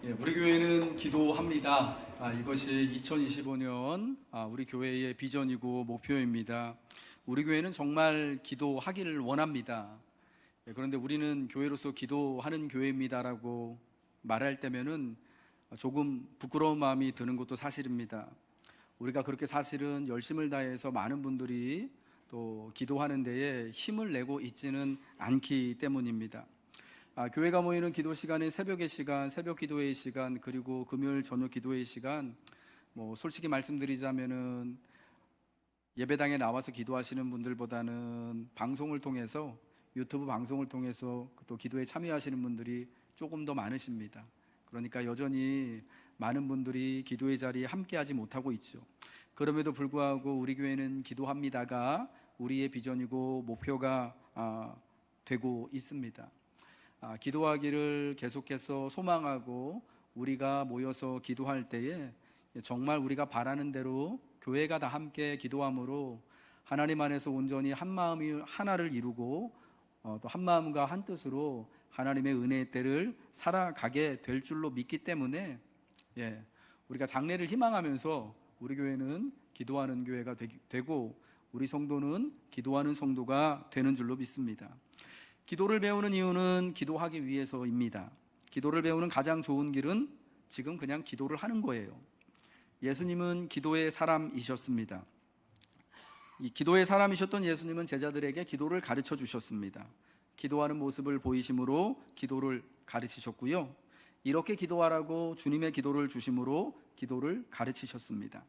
우리 교회는 기도합니다. 이것이 2025년 우리 교회의 비전이고 목표입니다. 우리 교회는 정말 기도하기를 원합니다. 그런데 우리는 교회로서 기도하는 교회입니다라고 말할 때면은 조금 부끄러운 마음이 드는 것도 사실입니다. 우리가 그렇게 사실은 열심을 다해서 많은 분들이 또 기도하는 데에 힘을 내고 있지는 않기 때문입니다. 교회가 모이는 기도 시간인 새벽의 시간, 새벽 기도의 시간, 그리고 금요일 저녁 기도의 시간, 솔직히 말씀드리자면은 예배당에 나와서 기도하시는 분들보다는 방송을 통해서, 유튜브 방송을 통해서 또 기도에 참여하시는 분들이 조금 더 많으십니다. 그러니까 여전히 많은 분들이 기도의 자리에 함께하지 못하고 있죠. 그럼에도 불구하고 우리 교회는 기도합니다가 우리의 비전이고 목표가 되고 있습니다. 기도하기를 계속해서 소망하고 우리가 모여서 기도할 때에 정말 우리가 바라는 대로 교회가 다 함께 기도함으로 하나님 안에서 온전히 한 마음이 하나를 이루고 또 한 마음과 한 뜻으로 하나님의 은혜의 때를 살아가게 될 줄로 믿기 때문에 우리가 장래를 희망하면서 우리 교회는 기도하는 교회가 되고 우리 성도는 기도하는 성도가 되는 줄로 믿습니다. 기도를 배우는 이유는 기도하기 위해서입니다. 기도를 배우는 가장 좋은 길은 지금 그냥 기도를 하는 거예요. 예수님은 기도의 사람이셨습니다. 이 기도의 사람이셨던 예수님은 제자들에게 기도를 가르쳐 주셨습니다. 기도하는 모습을 보이심으로 기도를 가르치셨고요. 이렇게 기도하라고 주님의 기도를 주심으로 기도를 가르치셨습니다.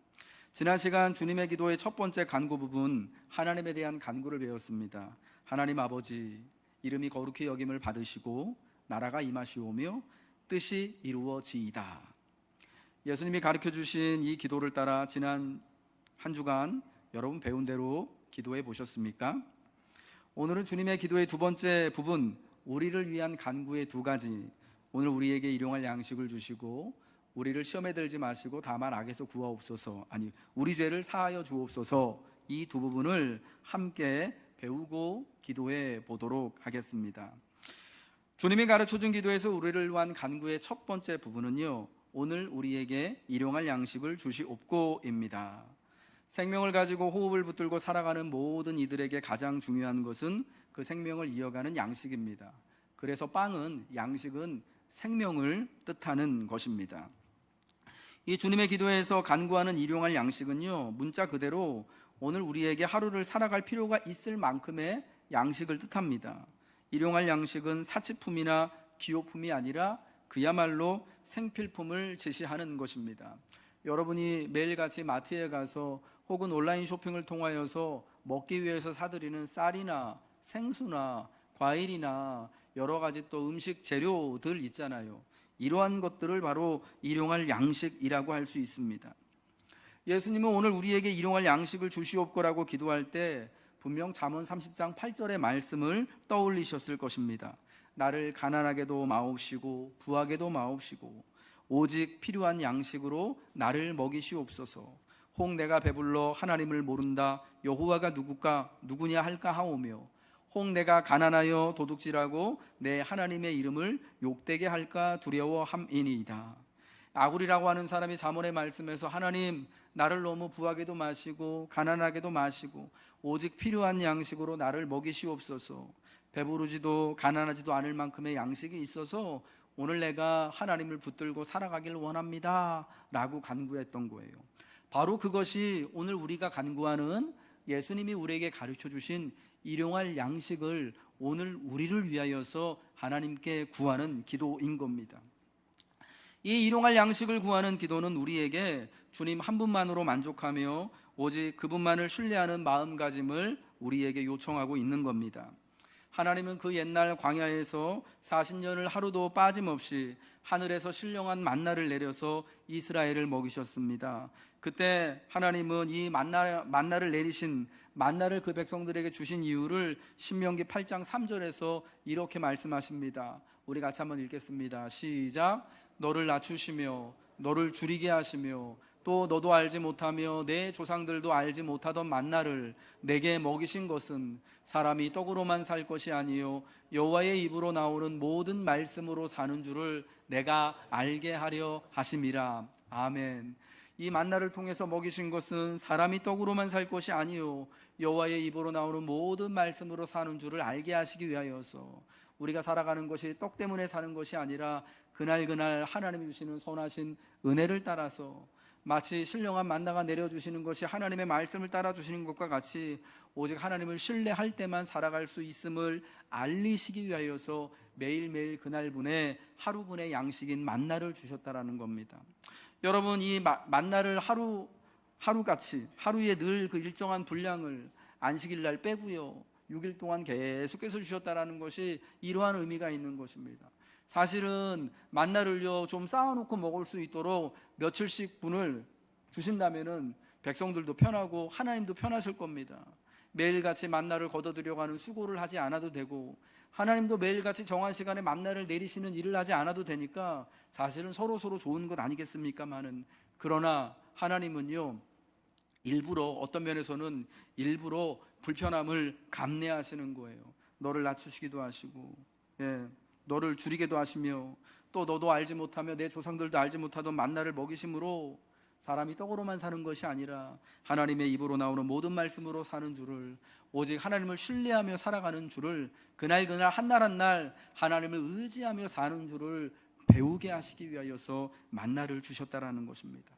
지난 시간 주님의 기도의 첫 번째 간구 부분, 하나님에 대한 간구를 배웠습니다. 하나님 아버지, 이름이 거룩히 여김을 받으시고 나라가 임하시오며 뜻이 이루어지이다. 예수님이 가르쳐 주신 이 기도를 따라 지난 한 주간 여러분 배운 대로 기도해 보셨습니까? 오늘은 주님의 기도의 두 번째 부분, 우리를 위한 간구의 두 가지, 오늘 우리에게 일용할 양식을 주시고 우리를 시험에 들지 마시고 다만 악에서 구하옵소서, 우리 죄를 사하여 주옵소서, 이 두 부분을 함께 배우고 기도해 보도록 하겠습니다. 주님이 가르쳐준 기도에서 우리를 위한 간구의 첫 번째 부분은요, 오늘 우리에게 일용할 양식을 주시옵고입니다. 생명을 가지고 호흡을 붙들고 살아가는 모든 이들에게 가장 중요한 것은 그 생명을 이어가는 양식입니다. 그래서 빵은, 양식은 생명을 뜻하는 것입니다. 이 주님의 기도에서 간구하는 일용할 양식은요, 문자 그대로 오늘 우리에게 하루를 살아갈 필요가 있을 만큼의 양식을 뜻합니다. 일용할 양식은 사치품이나 기호품이 아니라 그야말로 생필품을 지시하는 것입니다. 여러분이 매일같이 마트에 가서 혹은 온라인 쇼핑을 통하여서 먹기 위해서 사들이는 쌀이나 생수나 과일이나 여러 가지 또 음식 재료들 있잖아요. 이러한 것들을 바로 일용할 양식이라고 할 수 있습니다. 예수님은 오늘 우리에게 일용할 양식을 주시옵고라고 기도할 때 분명 잠언 30장 8절의 말씀을 떠올리셨을 것입니다. 나를 가난하게도 마옵시고 부하게도 마옵시고 오직 필요한 양식으로 나를 먹이시옵소서. 혹 내가 배불러 하나님을 모른다 여호와가 누구냐 할까 하오며 혹 내가 가난하여 도둑질하고 내 하나님의 이름을 욕되게 할까 두려워함이니이다. 아굴이라고 하는 사람이 잠언의 말씀에서 하나님, 나를 너무 부하게도 마시고 가난하게도 마시고 오직 필요한 양식으로 나를 먹이시옵소서. 배부르지도 가난하지도 않을 만큼의 양식이 있어서 오늘 내가 하나님을 붙들고 살아가길 원합니다 라고 간구했던 거예요. 바로 그것이 오늘 우리가 간구하는 예수님이 우리에게 가르쳐 주신 일용할 양식을 오늘 우리를 위하여서 하나님께 구하는 기도인 겁니다. 이 일용할 양식을 구하는 기도는 우리에게 주님 한 분만으로 만족하며 오직 그분만을 신뢰하는 마음가짐을 우리에게 요청하고 있는 겁니다. 하나님은 그 옛날 광야에서 40년을 하루도 빠짐없이 하늘에서 신령한 만나를 내려서 이스라엘을 먹이셨습니다. 그때 하나님은 이 만나를 내리신 만나를 그 백성들에게 주신 이유를 신명기 8장 3절에서 이렇게 말씀하십니다. 우리 같이 한번 읽겠습니다. 시작. 너를 낮추시며 너를 줄이게 하시며 또 너도 알지 못하며 내 조상들도 알지 못하던 만나를 내게 먹이신 것은 사람이 떡으로만 살 것이 아니요 여호와의 입으로 나오는 모든 말씀으로 사는 줄을 내가 알게 하려 하심이라. 아멘. 이 만나를 통해서 먹이신 것은 사람이 떡으로만 살 것이 아니요 여호와의 입으로 나오는 모든 말씀으로 사는 줄을 알게 하시기 위하여서 우리가 살아가는 것이 떡 때문에 사는 것이 아니라 그날그날 하나님이 주시는 선하신 은혜를 따라서, 마치 신령한 만나가 내려주시는 것이 하나님의 말씀을 따라주시는 것과 같이 오직 하나님을 신뢰할 때만 살아갈 수 있음을 알리시기 위하여서 매일매일 그날분의 하루분의 양식인 만나를 주셨다라는 겁니다. 여러분, 이 만나를 하루같이 하루에 늘 그 일정한 분량을 안식일 날 빼고요 6일 동안 계속해서 주셨다라는 것이 이러한 의미가 있는 것입니다. 사실은 만나를요 좀 쌓아놓고 먹을 수 있도록 며칠씩 분을 주신다면은 백성들도 편하고 하나님도 편하실 겁니다. 매일같이 만나를 거둬들여가는 수고를 하지 않아도 되고, 하나님도 매일같이 정한 시간에 만나를 내리시는 일을 하지 않아도 되니까 사실은 서로 좋은 것 아니겠습니까마는, 그러나 하나님은요 일부러, 어떤 면에서는 일부러 불편함을 감내하시는 거예요. 너를 낮추시기도 하시고, 너를 줄이기도 하시며, 또 너도 알지 못하며 내 조상들도 알지 못하던 만나를 먹이심으로 사람이 떡으로만 사는 것이 아니라 하나님의 입으로 나오는 모든 말씀으로 사는 줄을, 오직 하나님을 신뢰하며 살아가는 줄을, 그날 한날 한날 하나님을 의지하며 사는 줄을 배우게 하시기 위하여서 만나를 주셨다라는 것입니다.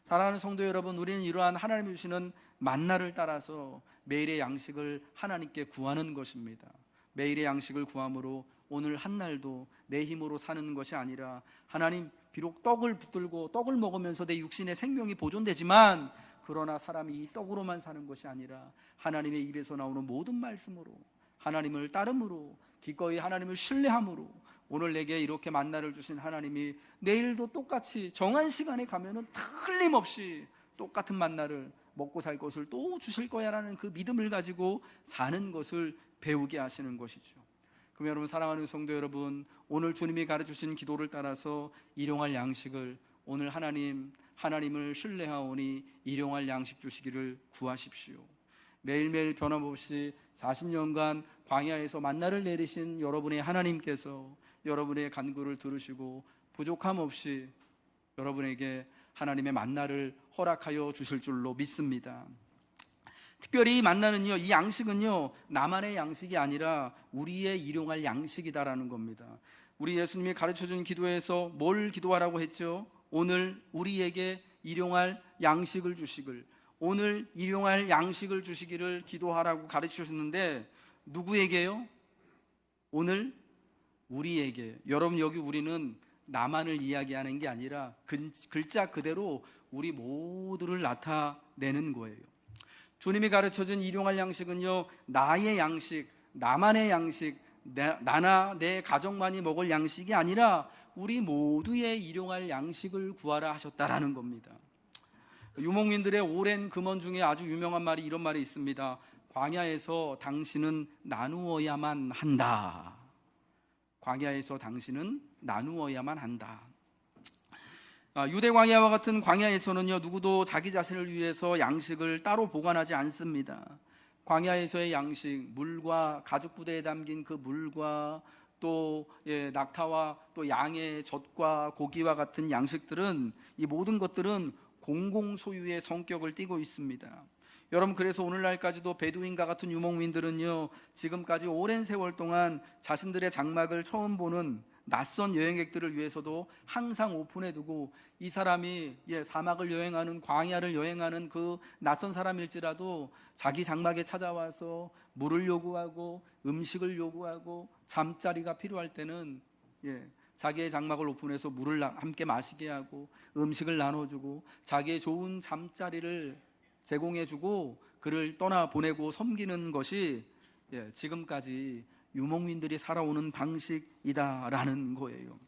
사랑하는 성도 여러분, 우리는 이러한 하나님이 주시는 만나를 따라서 매일의 양식을 하나님께 구하는 것입니다. 매일의 양식을 구함으로 오늘 한날도 내 힘으로 사는 것이 아니라, 하나님 비록 떡을 붙들고 떡을 먹으면서 내 육신의 생명이 보존되지만, 그러나 사람이 이 떡으로만 사는 것이 아니라 하나님의 입에서 나오는 모든 말씀으로, 하나님을 따름으로, 기꺼이 하나님을 신뢰함으로, 오늘 내게 이렇게 만나를 주신 하나님이 내일도 똑같이 정한 시간에 가면은 틀림없이 똑같은 만나를 먹고 살 것을 또 주실 거야 라는 그 믿음을 가지고 사는 것을 배우게 하시는 것이죠. 그럼 여러분, 사랑하는 성도 여러분, 오늘 주님이 가르쳐주신 기도를 따라서 일용할 양식을, 오늘 하나님을 신뢰하오니 일용할 양식 주시기를 구하십시오. 매일매일 변함없이 40년간 광야에서 만나를 내리신 여러분의 하나님께서 여러분의 간구를 들으시고 부족함 없이 여러분에게 하나님의 만나를 허락하여 주실 줄로 믿습니다. 특별히 이 만나는요, 이 양식은요 나만의 양식이 아니라 우리의 일용할 양식이다라는 겁니다. 우리 예수님이 가르쳐준 기도에서 뭘 기도하라고 했죠? 오늘 우리에게 일용할 양식을 주시길, 오늘 일용할 양식을 주시기를 기도하라고 가르치셨는데, 누구에게요? 오늘 우리에게. 여러분, 여기 우리는 나만을 이야기하는 게 아니라 글자 그대로 우리 모두를 나타내는 거예요. 주님이 가르쳐준 일용할 양식은요, 나의 양식, 나만의 양식, 나나 내 가족만이 먹을 양식이 아니라 우리 모두의 일용할 양식을 구하라 하셨다라는 겁니다. 유목민들의 오랜 금언 중에 아주 유명한 말이, 이런 말이 있습니다. 광야에서 당신은 나누어야만 한다. 광야에서 당신은 나누어야만 한다. 유대 광야와 같은 광야에서는요, 누구도 자기 자신을 위해서 양식을 따로 보관하지 않습니다. 광야에서의 양식, 물과 가죽 부대에 담긴 그 물과 또 낙타와 또 양의 젖과 고기와 같은 양식들은, 이 모든 것들은 공공 소유의 성격을 띠고 있습니다. 여러분, 그래서 오늘날까지도 베두인과 같은 유목민들은요, 지금까지 오랜 세월 동안 자신들의 장막을 처음 보는 낯선 여행객들을 위해서도 항상 오픈해 두고, 이 사람이 사막을 여행하는, 광야를 여행하는 그 낯선 사람일지라도 자기 장막에 찾아와서 물을 요구하고 음식을 요구하고 잠자리가 필요할 때는 자기의 장막을 오픈해서 물을 함께 마시게 하고 음식을 나눠주고 자기의 좋은 잠자리를 제공해주고 그를 떠나보내고 섬기는 것이 지금까지 유목민들이 살아오는 방식이다라는 거예요.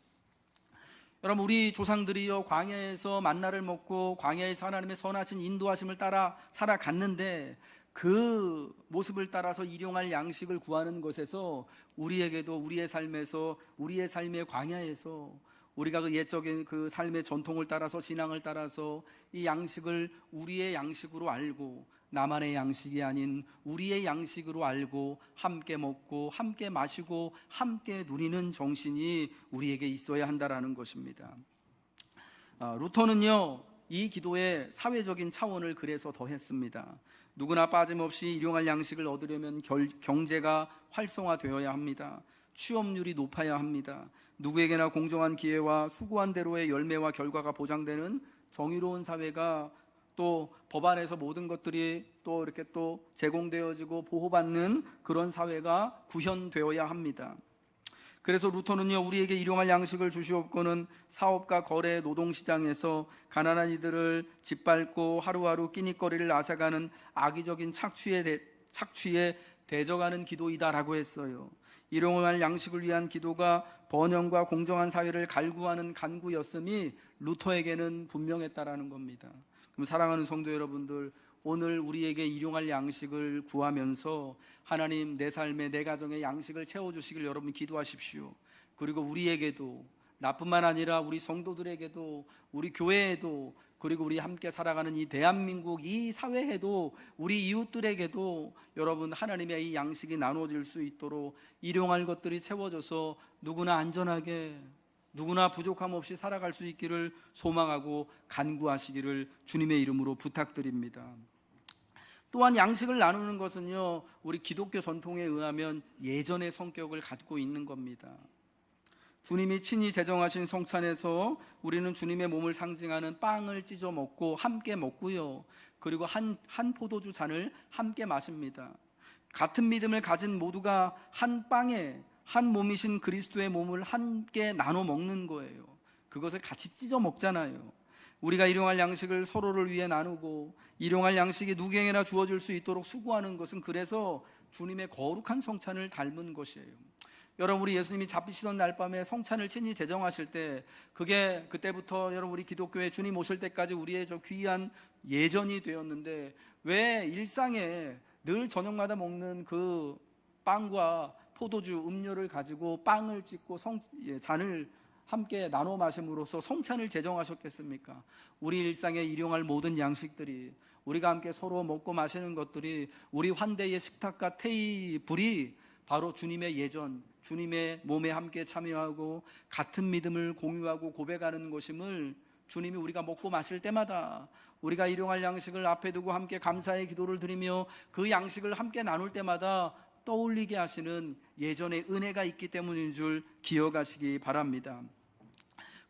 여러분, 우리 조상들이요, 광야에서 만나를 먹고 광야에서 하나님의 선하신 인도하심을 따라 살아갔는데, 그 모습을 따라서 일용할 양식을 구하는 것에서 우리에게도 우리의 삶에서, 우리의 삶의 광야에서 우리가 그 옛적인 그 삶의 전통을 따라서 신앙을 따라서 이 양식을 우리의 양식으로 알고 나만의 양식이 아닌 우리의 양식으로 알고 함께 먹고 함께 마시고 함께 누리는 정신이 우리에게 있어야 한다라는 것입니다. 루터는요, 이 기도의 사회적인 차원을 그래서 더했습니다. 누구나 빠짐없이 일용할 양식을 얻으려면 경제가 활성화되어야 합니다. 취업률이 높아야 합니다. 누구에게나 공정한 기회와 수고한 대로의 열매와 결과가 보장되는 정의로운 사회가, 또 법안에서 모든 것들이 또 이렇게 또 제공되어지고 보호받는 그런 사회가 구현되어야 합니다. 그래서 루터는요, 우리에게 일용할 양식을 주시옵고는 사업과 거래, 노동시장에서 가난한 이들을 짓밟고 하루하루 끼니거리를 앗아가는 악의적인 착취에 대적하는 기도이다라고 했어요. 일용할 양식을 위한 기도가 번영과 공정한 사회를 갈구하는 간구였음이 루터에게는 분명했다라는 겁니다. 그럼 사랑하는 성도 여러분들, 오늘 우리에게 일용할 양식을 구하면서 하나님, 내 삶에 내 가정에 양식을 채워주시길 여러분 기도하십시오. 그리고 우리에게도, 나뿐만 아니라 우리 성도들에게도, 우리 교회에도, 그리고 우리 함께 살아가는 이 대한민국 이 사회에도, 우리 이웃들에게도 여러분 하나님의 이 양식이 나눠질 수 있도록 일용할 것들이 채워져서 누구나 안전하게, 누구나 부족함 없이 살아갈 수 있기를 소망하고 간구하시기를 주님의 이름으로 부탁드립니다. 또한 양식을 나누는 것은요, 우리 기독교 전통에 의하면 예전의 성격을 갖고 있는 겁니다. 주님이 친히 제정하신 성찬에서 우리는 주님의 몸을 상징하는 빵을 찢어 먹고 함께 먹고요, 그리고 한 포도주 잔을 함께 마십니다. 같은 믿음을 가진 모두가 한 빵에 한 몸이신 그리스도의 몸을 함께 나눠 먹는 거예요. 그것을 같이 찢어 먹잖아요. 우리가 일용할 양식을 서로를 위해 나누고 일용할 양식이 누구에게나 주어질 수 있도록 수고하는 것은 그래서 주님의 거룩한 성찬을 닮은 것이에요. 여러분, 우리 예수님이 잡히시던 날 밤에 성찬을 친히 제정하실 때, 그게 그때부터 여러분 우리 기독교에 주님 오실 때까지 우리의 저 귀한 예전이 되었는데, 왜 일상에 늘 저녁마다 먹는 그 빵과 포도주, 음료를 가지고 빵을 찢고 잔을 함께 나눠 마심으로써 성찬을 제정하셨겠습니까? 우리 일상에 일용할 모든 양식들이, 우리가 함께 서로 먹고 마시는 것들이, 우리 환대의 식탁과 테이블이 바로 주님의 예전, 주님의 몸에 함께 참여하고 같은 믿음을 공유하고 고백하는 것임을 주님이 우리가 먹고 마실 때마다, 우리가 일용할 양식을 앞에 두고 함께 감사의 기도를 드리며 그 양식을 함께 나눌 때마다 떠올리게 하시는 예전의 은혜가 있기 때문인 줄 기억하시기 바랍니다.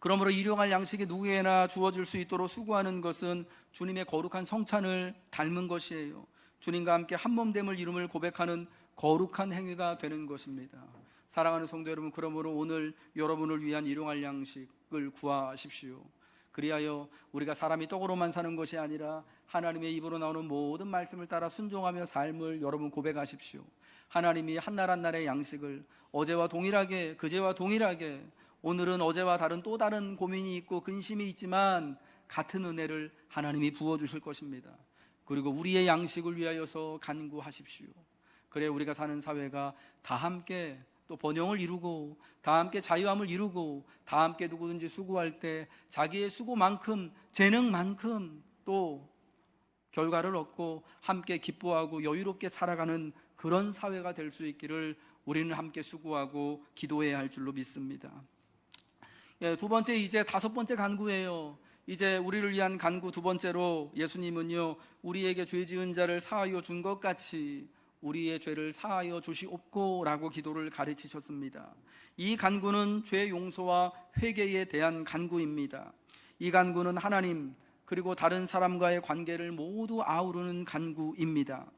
그러므로 일용할 양식이 누구에게나 주어질 수 있도록 수고하는 것은 주님의 거룩한 성찬을 닮은 것이에요. 주님과 함께 한몸됨을 이름을 고백하는 거룩한 행위가 되는 것입니다. 사랑하는 성도 여러분, 그러므로 오늘 여러분을 위한 일용할 양식을 구하십시오. 그리하여 우리가 사람이 떡으로만 사는 것이 아니라 하나님의 입으로 나오는 모든 말씀을 따라 순종하며 삶을 여러분 고백하십시오. 하나님이 한 날 한 날의 양식을 어제와 동일하게, 그제와 동일하게, 오늘은 어제와 다른 또 다른 고민이 있고 근심이 있지만 같은 은혜를 하나님이 부어주실 것입니다. 그리고 우리의 양식을 위하여서 간구하십시오. 그래 우리가 사는 사회가 다 함께 또 번영을 이루고 다 함께 자유함을 이루고 다 함께 누구든지 수고할 때 자기의 수고만큼, 재능만큼 또 결과를 얻고 함께 기뻐하고 여유롭게 살아가는 그런 사회가 될 수 있기를 우리는 함께 수고하고 기도해야 할 줄로 믿습니다. 두 번째, 이제 다섯 번째 간구예요. 이제 우리를 위한 간구 두 번째로 예수님은요, 우리에게 죄 지은 자를 사하여 준 것 같이 우리의 죄를 사하여 주시옵고 라고 기도를 가르치셨습니다. 이 간구는 죄 용서와 회개에 대한 간구입니다. 이 간구는 하나님 그리고 다른 사람과의 관계를 모두 아우르는 간구입니다.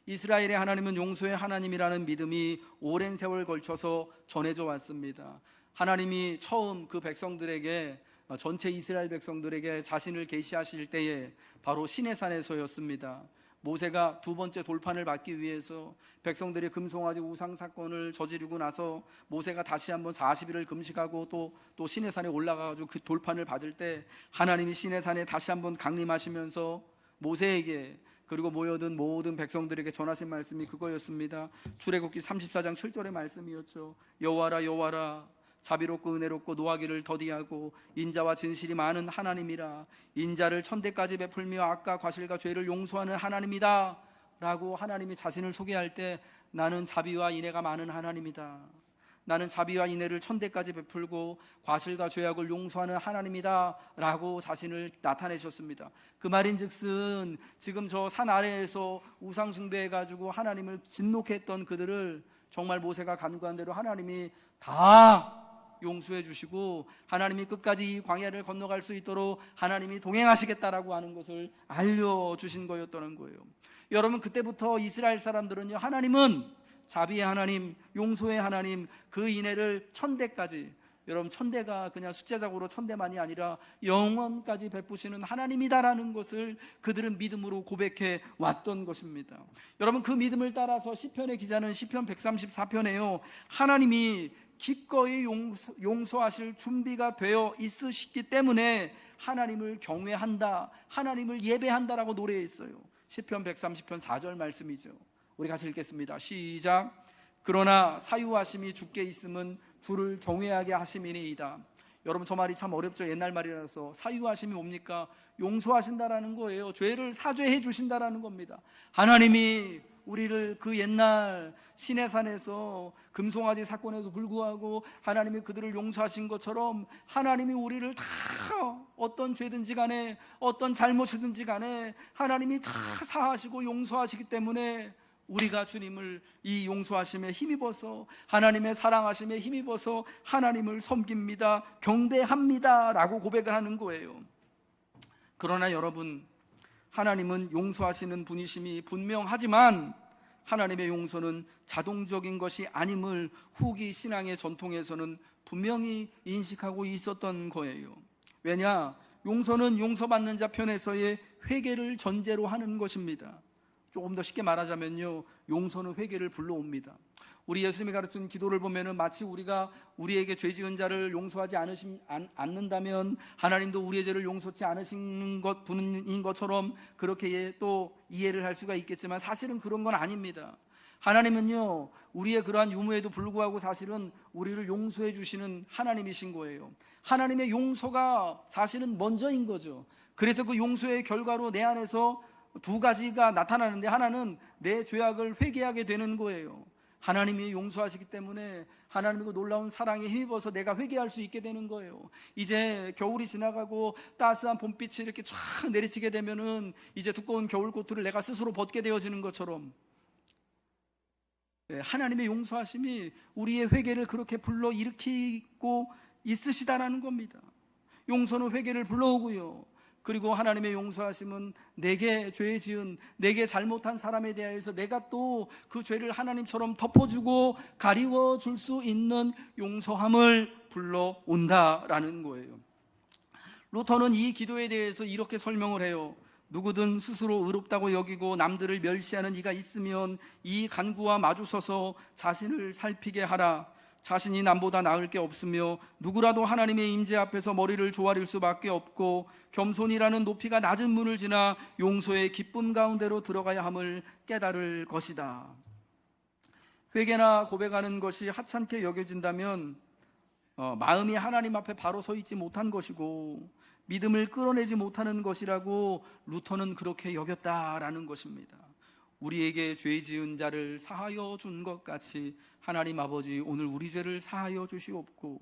이스라엘의 하나님은 용서의 하나님이라는 믿음이 오랜 세월 걸쳐서 전해져 왔습니다. 하나님이 처음 그 백성들에게, 전체 이스라엘 백성들에게 자신을 계시하실 때에 바로 시내산에서였습니다. 모세가 두 번째 돌판을 받기 위해서 백성들이 금송아지 우상 사건을 저지르고 나서 모세가 다시 한번 40일을 금식하고 또 시내산에 올라가가지고 그 돌판을 받을 때 하나님이 시내산에 다시 한번 강림하시면서 모세에게 그리고 모여든 모든 백성들에게 전하신 말씀이 그거였습니다. 출애굽기 34장 7절의 말씀이었죠. 여호와라 여호와라, 자비롭고 은혜롭고 노하기를 더디하고 인자와 진실이 많은 하나님이라. 인자를 천대까지 베풀며 악과 과실과 죄를 용서하는 하나님이다 라고 하나님이 자신을 소개할 때, 나는 자비와 인애가 많은 하나님이다, 나는 자비와 인애를 천대까지 베풀고 과실과 죄악을 용서하는 하나님이다 라고 자신을 나타내셨습니다. 그 말인즉슨 지금 저 산 아래에서 우상 숭배해가지고 하나님을 진노케 했던 그들을 정말 모세가 간구한 대로 하나님이 다 용서해 주시고, 하나님이 끝까지 이 광야를 건너갈 수 있도록 하나님이 동행하시겠다라고 하는 것을 알려주신 거였다는 거예요. 여러분, 그때부터 이스라엘 사람들은요, 하나님은 자비의 하나님, 용서의 하나님, 그 인애를 천대까지, 여러분 천대가 그냥 숫자적으로 천대만이 아니라 영원까지 베푸시는 하나님이다라는 것을 그들은 믿음으로 고백해 왔던 것입니다. 여러분, 그 믿음을 따라서 시편의 기자는 시편 134편에요, 하나님이 기꺼이 용서하실 준비가 되어 있으시기 때문에 하나님을 경외한다, 하나님을 예배한다라고 노래했어요. 시편 130편 4절 말씀이죠. 우리 같이 읽겠습니다. 시작. 그러나 사유하심이 주께 있음은 주를 경외하게 하심이니이다. 여러분, 저 말이 참 어렵죠. 옛날 말이라서. 사유하심이 뭡니까? 용서하신다라는 거예요. 죄를 사죄해 주신다라는 겁니다. 하나님이 우리를 그 옛날 시내산에서 금송아지 사건에도 불구하고 하나님이 그들을 용서하신 것처럼, 하나님이 우리를 다 어떤 죄든지 간에 어떤 잘못이든지 간에 하나님이 다 사하시고 용서하시기 때문에 우리가 주님을 이 용서하심에 힘입어서, 하나님의 사랑하심에 힘입어서 하나님을 섬깁니다, 경배합니다 라고 고백을 하는 거예요. 그러나 여러분, 하나님은 용서하시는 분이심이 분명하지만 하나님의 용서는 자동적인 것이 아님을 후기 신앙의 전통에서는 분명히 인식하고 있었던 거예요. 왜냐? 용서는 용서받는 자 편에서의 회개를 전제로 하는 것입니다. 조금 더 쉽게 말하자면요, 용서는 회개를 불러옵니다. 우리 예수님이 가르친 기도를 보면은 마치 우리가 우리에게 죄 지은 자를 용서하지 않는다면 하나님도 우리의 죄를 용서치 않으신 분인 것처럼 그렇게 또 이해를 할 수가 있겠지만, 사실은 그런 건 아닙니다. 하나님은요, 우리의 그러한 유무에도 불구하고 사실은 우리를 용서해 주시는 하나님이신 거예요. 하나님의 용서가 사실은 먼저인 거죠. 그래서 그 용서의 결과로 내 안에서 두 가지가 나타나는데, 하나는 내 죄악을 회개하게 되는 거예요. 하나님이 용서하시기 때문에 하나님의 그 놀라운 사랑에 힘입어서 내가 회개할 수 있게 되는 거예요. 이제 겨울이 지나가고 따스한 봄빛이 이렇게 쫙 내리치게 되면은 이제 두꺼운 겨울코트를 내가 스스로 벗게 되어지는 것처럼, 하나님의 용서하심이 우리의 회개를 그렇게 불러일으키고 있으시다라는 겁니다. 용서는 회개를 불러오고요, 그리고 하나님의 용서하심은 내게 죄 지은, 내게 잘못한 사람에 대해서 내가 또 그 죄를 하나님처럼 덮어주고 가리워 줄 수 있는 용서함을 불러온다라는 거예요. 루터는 이 기도에 대해서 이렇게 설명을 해요. 누구든 스스로 의롭다고 여기고 남들을 멸시하는 이가 있으면 이 간구와 마주서서 자신을 살피게 하라. 자신이 남보다 나을 게 없으며 누구라도 하나님의 임재 앞에서 머리를 조아릴 수밖에 없고 겸손이라는 높이가 낮은 문을 지나 용서의 기쁨 가운데로 들어가야 함을 깨달을 것이다. 회개나 고백하는 것이 하찮게 여겨진다면 마음이 하나님 앞에 바로 서 있지 못한 것이고 믿음을 끌어내지 못하는 것이라고 루터는 그렇게 여겼다라는 것입니다. 우리에게 죄 지은 자를 사하여 준 것 같이 하나님 아버지, 오늘 우리 죄를 사하여 주시옵고.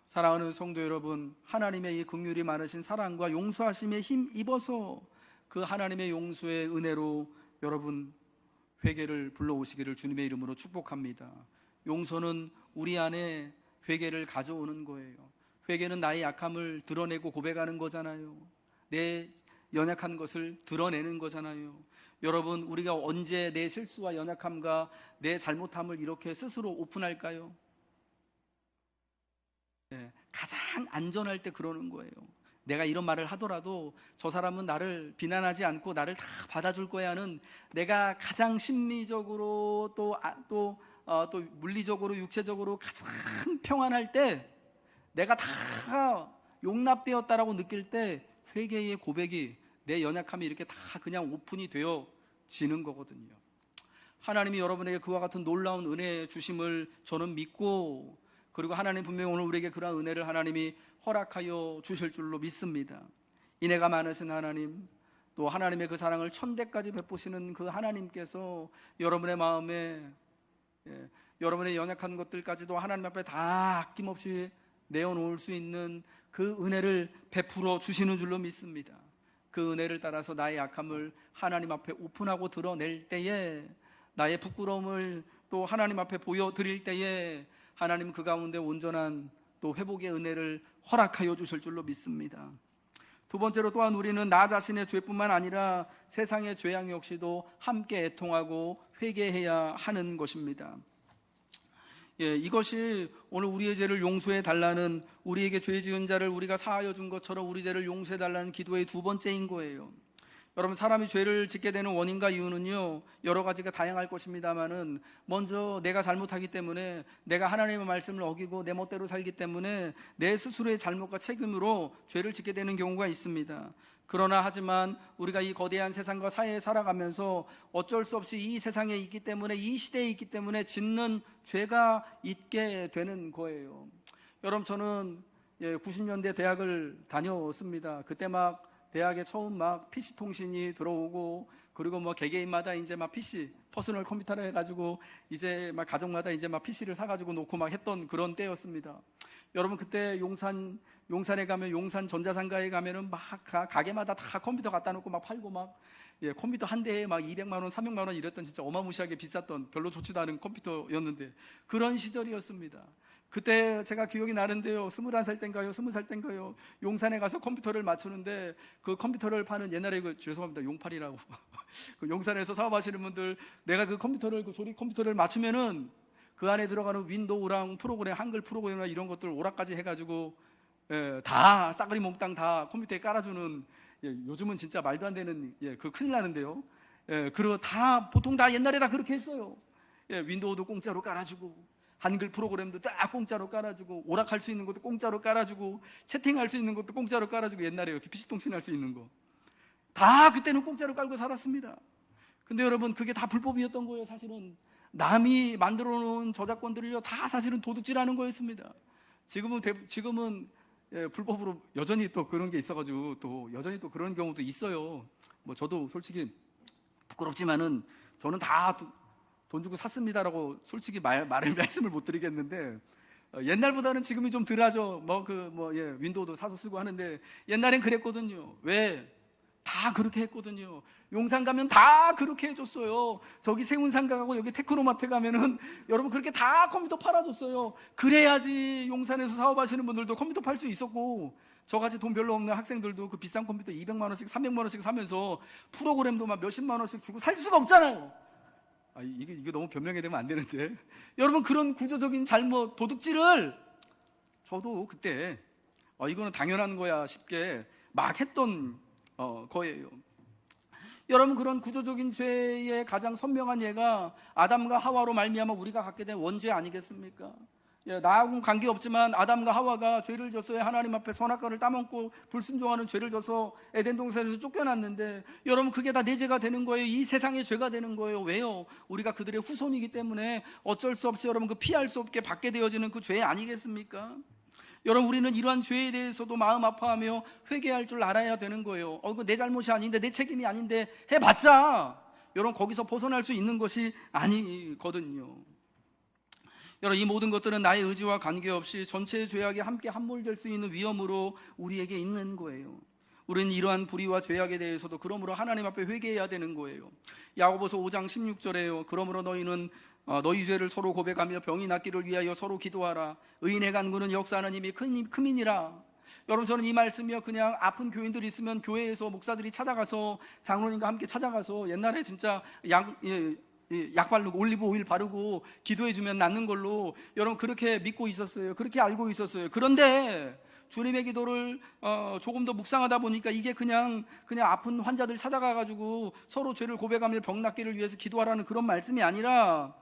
사랑하는 성도 여러분, 하나님의 이 긍휼이 많으신 사랑과 용서하심에 힘 입어서 그 하나님의 용서의 은혜로 여러분 회개를 불러오시기를 주님의 이름으로 축복합니다. 용서는 우리 안에 회개를 가져오는 거예요. 회개는 나의 약함을 드러내고 고백하는 거잖아요. 내 연약한 것을 드러내는 거잖아요. 여러분, 우리가 언제 내 실수와 연약함과 내 잘못함을 이렇게 스스로 오픈할까요? 가장 안전할 때 그러는 거예요. 내가 이런 말을 하더라도 저 사람은 나를 비난하지 않고 나를 다 받아줄 거야 하는, 내가 가장 심리적으로 또 물리적으로 육체적으로 가장 평안할 때, 내가 다 용납되었다라고 느낄 때 회개의 고백이, 내 연약함이 이렇게 다 그냥 오픈이 되어지는 거거든요. 하나님이 여러분에게 그와 같은 놀라운 은혜 주심을 저는 믿고, 그리고 하나님 분명히 오늘 우리에게 그러한 은혜를 하나님이 허락하여 주실 줄로 믿습니다. 인애가 많으신 하나님, 또 하나님의 그 사랑을 천대까지 베푸시는 그 하나님께서 여러분의 마음에 여러분의 연약한 것들까지도 하나님 앞에 다 아낌없이 내어놓을 수 있는 그 은혜를 베풀어 주시는 줄로 믿습니다. 그 은혜를 따라서 나의 약함을 하나님 앞에 오픈하고 드러낼 때에, 나의 부끄러움을 또 하나님 앞에 보여드릴 때에 하나님 그 가운데 온전한 또 회복의 은혜를 허락하여 주실 줄로 믿습니다. 두 번째로, 또한 우리는 나 자신의 죄뿐만 아니라 세상의 죄악 역시도 함께 애통하고 회개해야 하는 것입니다. 이것이 오늘 우리의 죄를 용서해 달라는, 우리에게 죄 지은 자를 우리가 사하여 준 것처럼 우리 죄를 용서해 달라는 기도의 두 번째인 거예요. 여러분, 사람이 죄를 짓게 되는 원인과 이유는요, 여러 가지가 다양할 것입니다만은, 먼저 내가 잘못하기 때문에, 내가 하나님의 말씀을 어기고 내 멋대로 살기 때문에 내 스스로의 잘못과 책임으로 죄를 짓게 되는 경우가 있습니다. 그러나 하지만 우리가 이 거대한 세상과 사회에 살아가면서 어쩔 수 없이 이 세상에 있기 때문에, 이 시대에 있기 때문에 짓는 죄가 있게 되는 거예요. 여러분, 저는 90년대 대학을 다녔습니다. 그때 막 대학에 처음 막 PC 통신이 들어오고, 그리고 뭐 개개인마다 이제 막 PC 퍼스널 컴퓨터를 해가지고 이제 막 가정마다 이제 막 PC를 사가지고 놓고 막 했던 그런 때였습니다. 여러분, 그때 용산에 가면, 용산 전자상가에 가면은 막 가게마다 다 컴퓨터 갖다 놓고 막 팔고, 막 컴퓨터 한 대에 막 200만 원, 300만 원 이랬던, 진짜 어마무시하게 비쌌던, 별로 좋지도 않은 컴퓨터였는데, 그런 시절이었습니다. 그때 제가 기억이 나는데요, 21살 땐가요, 20살 땐가요, 용산에 가서 컴퓨터를 맞추는데, 그 컴퓨터를 파는, 옛날에 죄송합니다, 용팔이라고 그 용산에서 사업하시는 분들, 내가 그 조립 컴퓨터를 맞추면은 그 안에 들어가는 윈도우랑 프로그램, 한글 프로그램이나 이런 것들 오락까지 해가지고 다 싸그리 몽땅 다 컴퓨터에 깔아주는, 요즘은 진짜 말도 안 되는, 그 큰일 나는데요. 그리고 다 보통 다 옛날에 다 그렇게 했어요. 윈도우도 공짜로 깔아주고, 한글 프로그램도 딱 공짜로 깔아주고, 오락할 수 있는 것도 공짜로 깔아주고, 채팅할 수 있는 것도 공짜로 깔아주고, 옛날에 이렇게 PC통신할 수 있는 거 다 그때는 공짜로 깔고 살았습니다. 근데 여러분, 그게 다 불법이었던 거예요. 사실은 남이 만들어 놓은 저작권들을요, 다 사실은 도둑질하는 거였습니다. 지금은 불법으로 여전히 또 그런 게 있어가지고, 또 여전히 또 그런 경우도 있어요. 뭐 저도 솔직히 부끄럽지만은 저는 다 돈 주고 샀습니다라고 솔직히 말씀을 못 드리겠는데, 옛날보다는 지금이 좀 덜하죠. 윈도우도 사서 쓰고 하는데, 옛날엔 그랬거든요. 왜? 다 그렇게 했거든요. 용산 가면 다 그렇게 해줬어요. 저기 세운상 가고 여기 테크노마트 가면은 여러분 그렇게 다 컴퓨터 팔아줬어요. 그래야지 용산에서 사업하시는 분들도 컴퓨터 팔 수 있었고, 저같이 돈 별로 없는 학생들도 그 비싼 컴퓨터 200만 원씩 300만 원씩 사면서 프로그램도 막 몇십만 원씩 주고 살 수가 없잖아요. 이게 너무 변명이 되면 안 되는데, 여러분, 그런 구조적인 잘못, 도둑질을 저도 그때 이거는 당연한 거야 싶게 막 했던 거예요. 여러분, 그런 구조적인 죄의 가장 선명한 예가 아담과 하와로 말미암아 우리가 갖게 된 원죄 아니겠습니까? 나하고는 관계없지만 아담과 하와가 죄를 졌어요. 하나님 앞에 선악과를 따먹고 불순종하는 죄를 져서 에덴 동산에서 쫓겨났는데, 여러분, 그게 다 내 죄가 되는 거예요. 이 세상의 죄가 되는 거예요. 왜요? 우리가 그들의 후손이기 때문에 어쩔 수 없이 여러분 그 피할 수 없게 받게 되어지는 그 죄 아니겠습니까? 여러분, 우리는 이러한 죄에 대해서도 마음 아파하며 회개할 줄 알아야 되는 거예요. 이거 내 잘못이 아닌데, 내 책임이 아닌데 해봤자 여러분 거기서 벗어날 수 있는 것이 아니거든요. 여러분, 이 모든 것들은 나의 의지와 관계없이 전체의 죄악이 함께 함몰될 수 있는 위험으로 우리에게 있는 거예요. 우리는 이러한 불의와 죄악에 대해서도 그러므로 하나님 앞에 회개해야 되는 거예요. 야고보서 5장 16절에요. 그러므로 너희는 너희 죄를 서로 고백하며 병이 낫기를 위하여 서로 기도하라. 의인의 간구는 역사하는 힘이 크민이라. 여러분, 저는 이 말씀이요, 그냥 아픈 교인들이 있으면 교회에서 목사들이 찾아가서, 장로님과 함께 찾아가서, 옛날에 진짜 약 바르고 올리브 오일 바르고 기도해주면 낫는 걸로 여러분 그렇게 믿고 있었어요. 그렇게 알고 있었어요. 그런데 주님의 기도를 조금 더 묵상하다 보니까 이게 그냥 아픈 환자들 찾아가가지고 서로 죄를 고백하며 병 낫기를 위해서 기도하라는 그런 말씀이 아니라,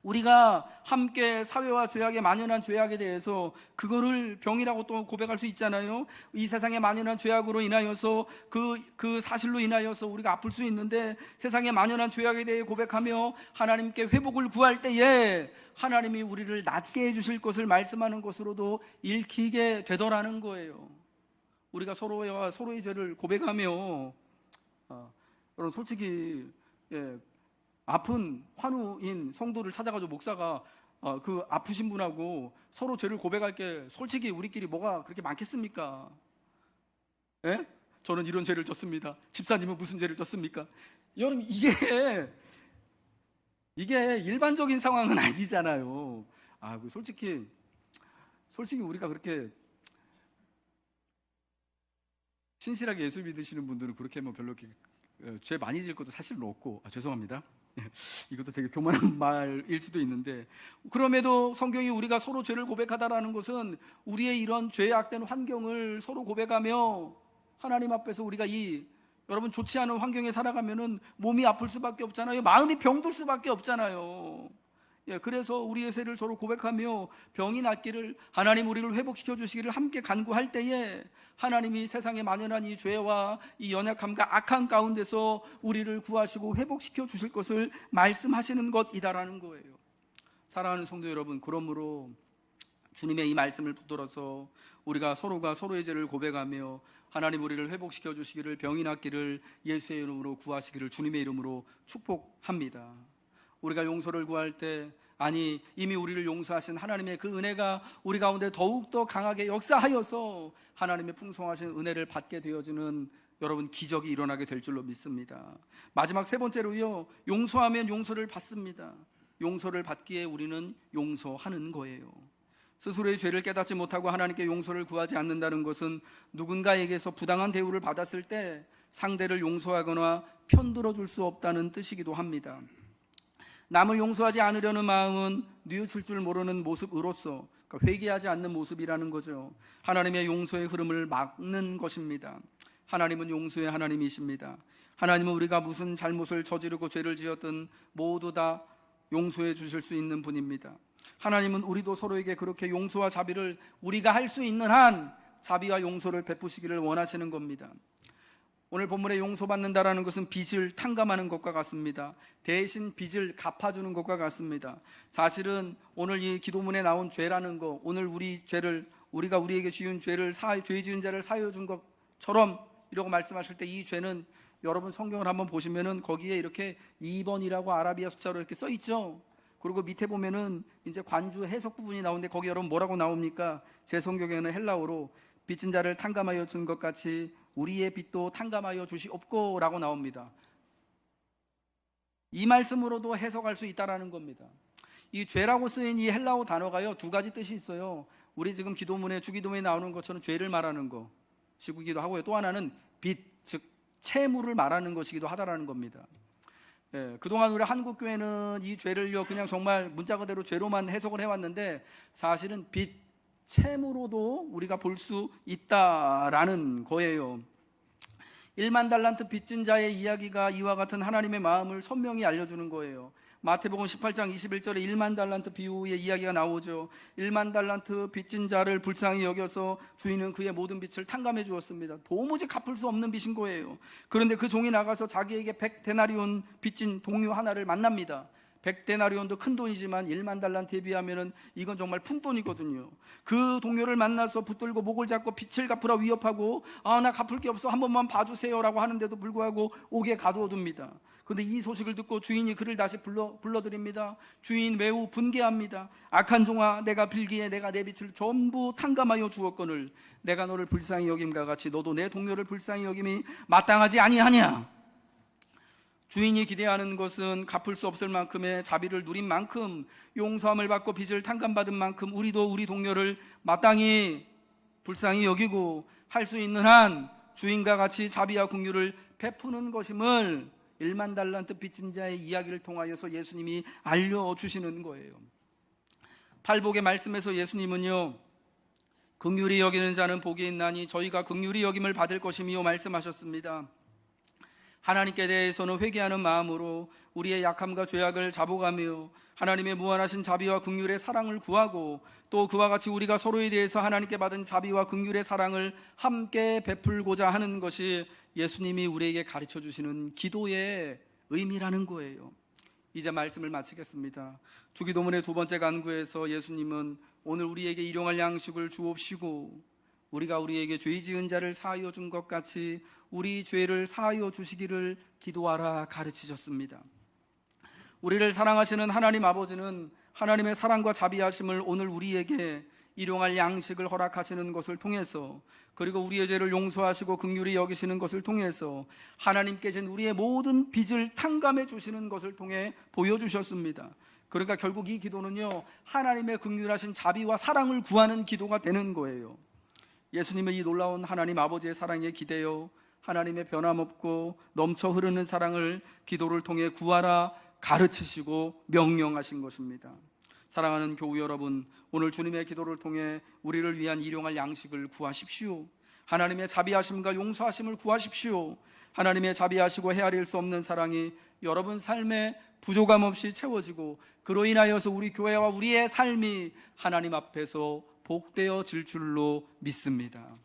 우리가 함께 사회와 죄악에 만연한 죄악에 대해서 그거를 병이라고 또 고백할 수 있잖아요. 이 세상에 만연한 죄악으로 인하여서 그 사실로 인하여서 우리가 아플 수 있는데, 세상에 만연한 죄악에 대해 고백하며 하나님께 회복을 구할 때에 하나님이 우리를 낫게 해주실 것을 말씀하는 것으로도 읽히게 되더라는 거예요. 우리가 서로의 죄를 고백하며 여러분 솔직히 아픈 환우인 성도를 찾아가지고 목사가 그 아프신 분하고 서로 죄를 고백할 게 솔직히 우리끼리 뭐가 그렇게 많겠습니까? 예? 저는 이런 죄를 졌습니다. 집사님은 무슨 죄를 졌습니까? 여러분 이게 일반적인 상황은 아니잖아요. 솔직히 우리가 그렇게 신실하게 예수 믿으시는 분들은 그렇게 뭐 별로 죄 많이 질 것도 사실은 없고, 죄송합니다. 이것도 되게 교만한 말일 수도 있는데, 그럼에도 성경이 우리가 서로 죄를 고백하다라는 것은 우리의 이런 죄악된 환경을 서로 고백하며 하나님 앞에서 우리가 여러분 좋지 않은 환경에 살아가면은 몸이 아플 수밖에 없잖아요. 마음이 병들 수밖에 없잖아요. 그래서 우리의 죄를 서로 고백하며 병이 낫기를, 하나님 우리를 회복시켜 주시기를 함께 간구할 때에 하나님이 세상에 만연한 이 죄와 이 연약함과 악한 가운데서 우리를 구하시고 회복시켜 주실 것을 말씀하시는 것이다라는 거예요. 사랑하는 성도 여러분, 그러므로 주님의 이 말씀을 붙들어서 우리가 서로가 서로의 죄를 고백하며 하나님 우리를 회복시켜 주시기를, 병이 낫기를 예수의 이름으로 구하시기를 주님의 이름으로 축복합니다. 우리가 용서를 구할 때, 이미 우리를 용서하신 하나님의 그 은혜가 우리 가운데 더욱더 강하게 역사하여서 하나님의 풍성하신 은혜를 받게 되어지는 여러분 기적이 일어나게 될 줄로 믿습니다. 마지막 세 번째로요, 용서하면 용서를 받습니다. 용서를 받기에 우리는 용서하는 거예요. 스스로의 죄를 깨닫지 못하고 하나님께 용서를 구하지 않는다는 것은 누군가에게서 부당한 대우를 받았을 때 상대를 용서하거나 편들어 줄 수 없다는 뜻이기도 합니다. 남을 용서하지 않으려는 마음은 뉘우칠 줄 모르는 모습으로서, 그러니까 회개하지 않는 모습이라는 거죠. 하나님의 용서의 흐름을 막는 것입니다. 하나님은 용서의 하나님이십니다. 하나님은 우리가 무슨 잘못을 저지르고 죄를 지었든 모두 다 용서해 주실 수 있는 분입니다. 하나님은 우리도 서로에게 그렇게 용서와 자비를, 우리가 할 수 있는 한 자비와 용서를 베푸시기를 원하시는 겁니다. 오늘 본문에 용서받는다라는 것은 빚을 탕감하는 것과 같습니다. 대신 빚을 갚아주는 것과 같습니다. 사실은 오늘 이 기도문에 나온 죄라는 거, 오늘 우리가 우리에게 지은 죄를 죄 지은 자를 사하여 준 것처럼 이라고 말씀하실 때, 이 죄는 여러분 성경을 한번 보시면은 거기에 이렇게 2번이라고 아라비아 숫자로 이렇게 써 있죠. 그리고 밑에 보면은 이제 관주 해석 부분이 나오는데 거기 여러분 뭐라고 나옵니까? 제 성경에는 헬라어로 빚진 자를 탕감하여 준 것 같이 우리의 빚도 탕감하여 주시옵고 라고 나옵니다. 이 말씀으로도 해석할 수 있다라는 겁니다. 이 죄라고 쓰인 이 헬라어 단어가요, 두 가지 뜻이 있어요. 우리 지금 기도문에, 주기도문에 나오는 것처럼 죄를 말하는 것이기도 하고요, 또 하나는 빚, 즉 채무를 말하는 것이기도 하다라는 겁니다. 그동안 우리 한국교회는 이 죄를요 그냥 정말 문자 그대로 죄로만 해석을 해왔는데, 사실은 빚, 채무로도 우리가 볼 수 있다라는 거예요. 1만 달란트 빚진 자의 이야기가 이와 같은 하나님의 마음을 선명히 알려주는 거예요. 마태복음 18장 21절에 1만 달란트 비유의 이야기가 나오죠. 1만 달란트 빚진 자를 불쌍히 여겨서 주인은 그의 모든 빚을 탕감해 주었습니다. 도무지 갚을 수 없는 빚인 거예요. 그런데 그 종이 나가서 자기에게 100데나리온 빚진 동료 하나를 만납니다. 100데나리온도 큰 돈이지만 1만 달란트에 비하면 이건 정말 푼돈이거든요. 그 동료를 만나서 붙들고 목을 잡고 빚을 갚으라 위협하고, 나 갚을 게 없어, 한 번만 봐주세요 라고 하는데도 불구하고 옥에 가두어둡니다. 그런데 이 소식을 듣고 주인이 그를 다시 불러드립니다. 주인 매우 분개합니다. 악한 종아, 내가 빌기에 내가 내 빚을 전부 탕감하여 주었거늘 내가 너를 불쌍히 여김과 같이 너도 내 동료를 불쌍히 여김이 마땅하지 아니하냐. 주인이 기대하는 것은 갚을 수 없을 만큼의 자비를 누린 만큼, 용서함을 받고 빚을 탕감받은 만큼 우리도 우리 동료를 마땅히 불쌍히 여기고 할 수 있는 한 주인과 같이 자비와 긍휼을 베푸는 것임을 1만 달란트 빚진 자의 이야기를 통하여서 예수님이 알려주시는 거예요. 팔복의 말씀에서 예수님은요, 긍휼히 여기는 자는 복이 있나니 저희가 긍휼히 여김을 받을 것이며 말씀하셨습니다. 하나님께 대해서는 회개하는 마음으로 우리의 약함과 죄악을 자복하며 하나님의 무한하신 자비와 긍휼의 사랑을 구하고, 또 그와 같이 우리가 서로에 대해서 하나님께 받은 자비와 긍휼의 사랑을 함께 베풀고자 하는 것이 예수님이 우리에게 가르쳐 주시는 기도의 의미라는 거예요. 이제 말씀을 마치겠습니다. 주기도문의 두 번째 간구에서 예수님은 오늘 우리에게 일용할 양식을 주옵시고 우리가 우리에게 죄 지은 자를 사하여 준 것 같이 우리 죄를 사하여 주시기를 기도하라 가르치셨습니다. 우리를 사랑하시는 하나님 아버지는 하나님의 사랑과 자비하심을 오늘 우리에게 일용할 양식을 허락하시는 것을 통해서, 그리고 우리의 죄를 용서하시고 긍휼히 여기시는 것을 통해서 하나님께 진 우리의 모든 빚을 탕감해 주시는 것을 통해 보여주셨습니다. 그러니까 결국 이 기도는요, 하나님의 긍휼하신 자비와 사랑을 구하는 기도가 되는 거예요. 예수님의 이 놀라운 하나님 아버지의 사랑에 기대어 하나님의 변함없고 넘쳐 흐르는 사랑을 기도를 통해 구하라 가르치시고 명령하신 것입니다. 사랑하는 교우 여러분, 오늘 주님의 기도를 통해 우리를 위한 일용할 양식을 구하십시오. 하나님의 자비하심과 용서하심을 구하십시오. 하나님의 자비하시고 헤아릴 수 없는 사랑이 여러분 삶에 부족함 없이 채워지고, 그로 인하여서 우리 교회와 우리의 삶이 하나님 앞에서 복되어질 줄로 믿습니다.